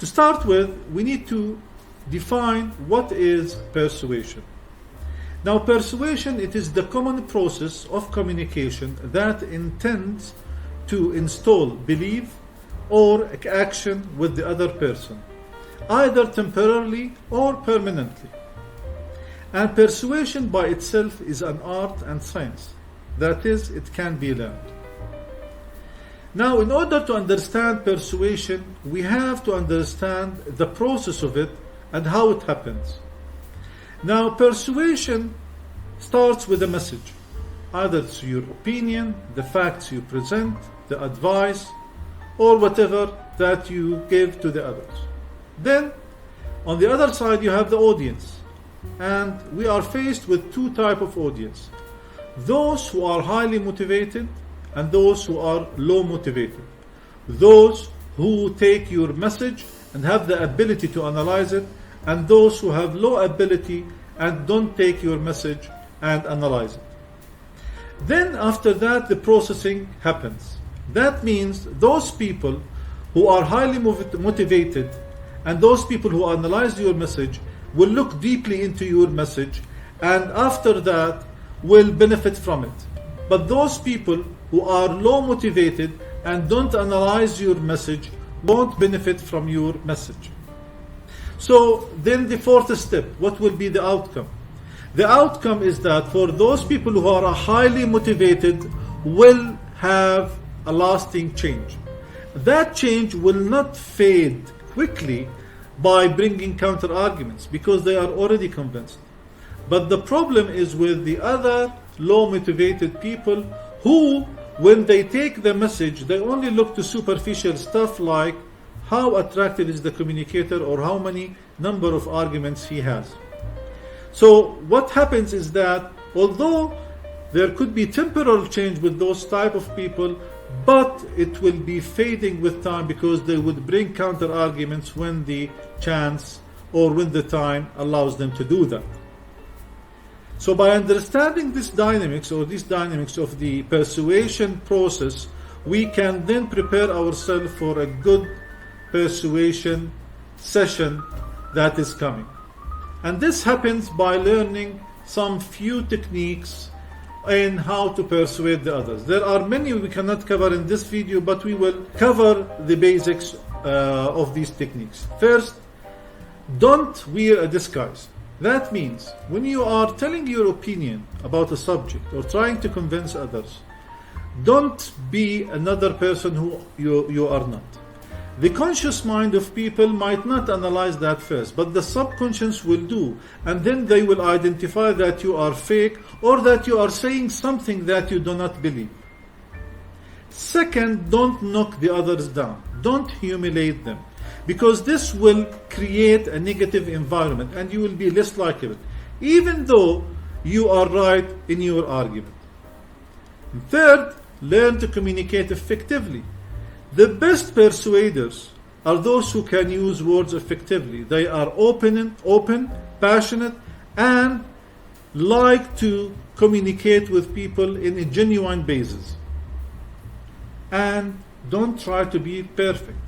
To start with, we need to define what is persuasion. Now, persuasion, it is the common process of communication that intends to install belief or action with the other person, either temporarily or permanently. And persuasion by itself is an art and science. That is, it can be learned. Now, in order to understand persuasion, we have to understand the process of it and how it happens. Now, persuasion starts with a message, either it's your opinion, the facts you present, the advice, or whatever that you give to the others. Then, on the other side, you have the audience. And we are faced with two types of audience. Those who are highly motivated and those who are low motivated. Those who take your message and have the ability to analyze it, and those who have low ability and don't take your message and analyze it. Then after that, the processing happens. That means those people who are highly motivated and those people who analyze your message will look deeply into your message, and after that will benefit from it. But those people who are low motivated and don't analyze your message won't benefit from your message. So then the fourth step, what will be the outcome? The outcome is that for those people who are highly motivated will have a lasting change. That change will not fade quickly by bringing counter arguments because they are already convinced. But the problem is with the other low motivated people who, when they take the message, they only look to superficial stuff like how attractive is the communicator or how many number of arguments he has. So what happens is that although there could be temporal change with those type of people, but it will be fading with time because they would bring counter arguments when the chance or when the time allows them to do that. So by understanding this dynamics or these dynamics of the persuasion process, we can then prepare ourselves for a good persuasion session that is coming. And this happens by learning some few techniques in how to persuade the others. There are many we cannot cover in this video, but we will cover the basics of these techniques. First, don't wear a disguise. That means when you are telling your opinion about a subject or trying to convince others, don't be another person who you are not. The conscious mind of people might not analyze that first, but the subconscious will do, and then they will identify that you are fake or that you are saying something that you do not believe. Second, don't knock the others down. Don't humiliate them, because this will create a negative environment and you will be less likable, even though you are right in your argument. And third, learn to communicate effectively. The best persuaders are those who can use words effectively. They are open, passionate, and like to communicate with people in a genuine basis. And don't try to be perfect.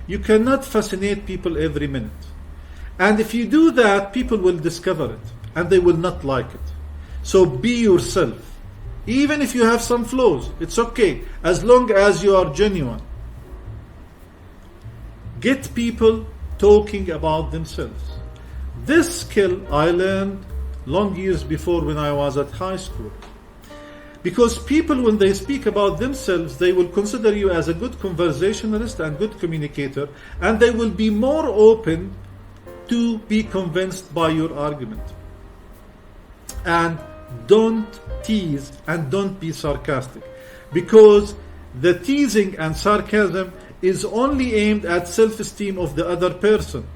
You cannot fascinate people every minute. And if you do that, people will discover it and they will not like it. So be yourself. Even if you have some flaws, it's okay, as long as you are genuine. Get people talking about themselves. This skill I learned long years before when I was at high school. Because people, when they speak about themselves, they will consider you as a good conversationalist and good communicator, and they will be more open to be convinced by your argument. And don't tease and don't be sarcastic, because the teasing and sarcasm is only aimed at self-esteem of the other person,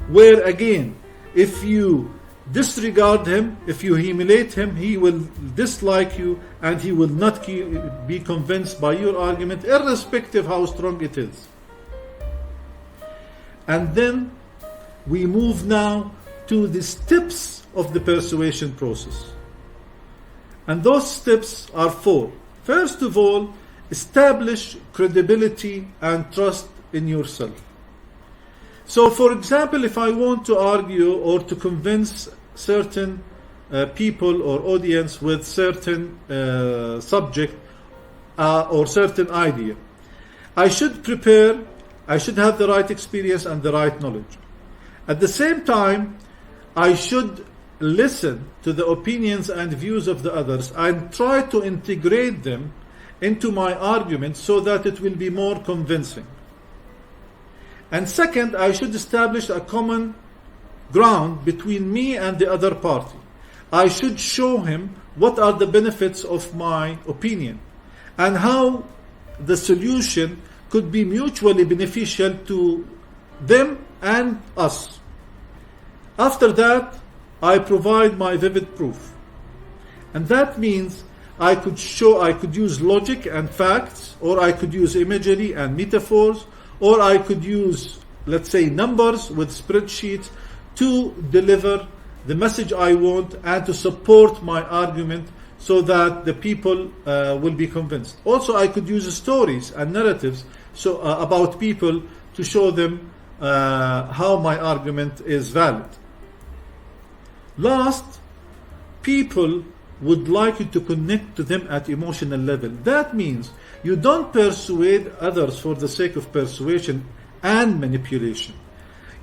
where again, if you disregard him, if you humiliate him, he will dislike you and he will not be convinced by your argument, irrespective how strong it is. And then we move now to the steps of the persuasion process. And those steps are 4. First of all, establish credibility and trust in yourself. So, for example, if I want to argue or to convince certain people or audience with certain subject or certain idea, I should prepare, I should have the right experience and the right knowledge. At the same time, I should listen to the opinions and views of the others and try to integrate them into my argument so that it will be more convincing. And second, I should establish a common ground between me and the other party. I should show him what are the benefits of my opinion and how the solution could be mutually beneficial to them and us. After that, I provide my vivid proof. And that means I could use logic and facts, or I could use imagery and metaphors, or I could use, let's say, numbers with spreadsheets to deliver the message I want and to support my argument so that the people will be convinced. Also, I could use stories and narratives about people to show them how my argument is valid. Last, people would like you to connect to them at emotional level. That means you don't persuade others for the sake of persuasion and manipulation.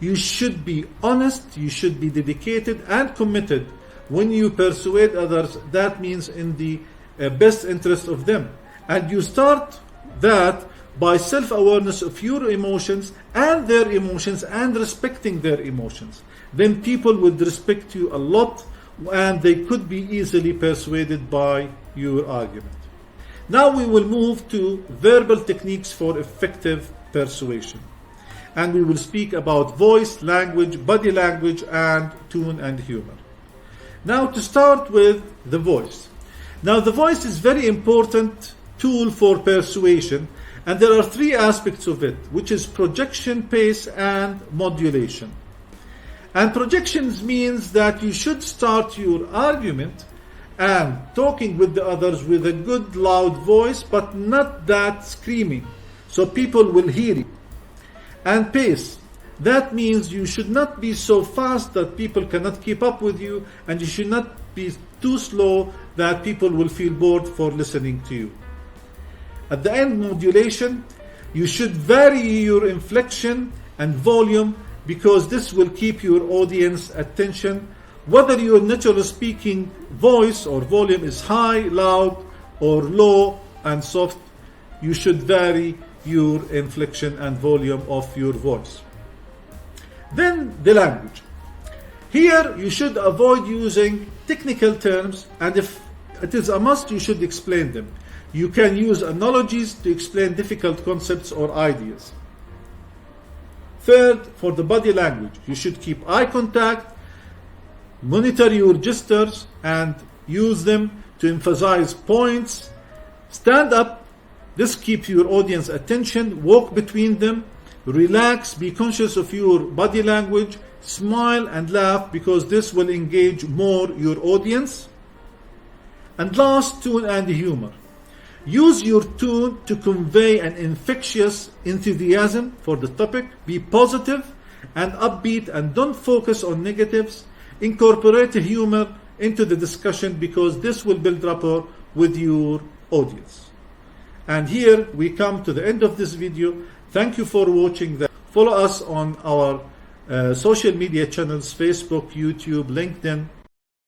You should be honest, you should be dedicated and committed. When you persuade others, that means in the best interest of them. And you start that by self-awareness of your emotions and their emotions and respecting their emotions. Then people would respect you a lot and they could be easily persuaded by your argument. Now we will move to verbal techniques for effective persuasion. And we will speak about voice, language, body language, and tone and humor. Now to start with the voice. Now the voice is very important tool for persuasion, and there are three aspects of it, which is projection, pace, and modulation. And projections means that you should start your argument and talking with the others with a good loud voice, but not that screaming, so people will hear you. And pace, that means you should not be so fast that people cannot keep up with you, and you should not be too slow that people will feel bored for listening to you. At the end, modulation, you should vary your inflection and volume because this will keep your audience attention. Whether your natural speaking voice or volume is high, loud, or low and soft, you should vary your inflection and volume of your voice. Then the language. Here you should avoid using technical terms, and if it is a must, you should explain them. You can use analogies to explain difficult concepts or ideas. Third, for the body language, you should keep eye contact, monitor your gestures, and use them to emphasize points. Stand up, this keeps your audience attention, walk between them, relax, be conscious of your body language, smile and laugh because this will engage more your audience. And last, tone and humor. Use your tone to convey an infectious enthusiasm for the topic. Be positive and upbeat and don't focus on negatives. Incorporate humor into the discussion because this will build rapport with your audience. And here we come to the end of this video. Thank you for watching. Follow us on our social media channels, Facebook, YouTube, LinkedIn,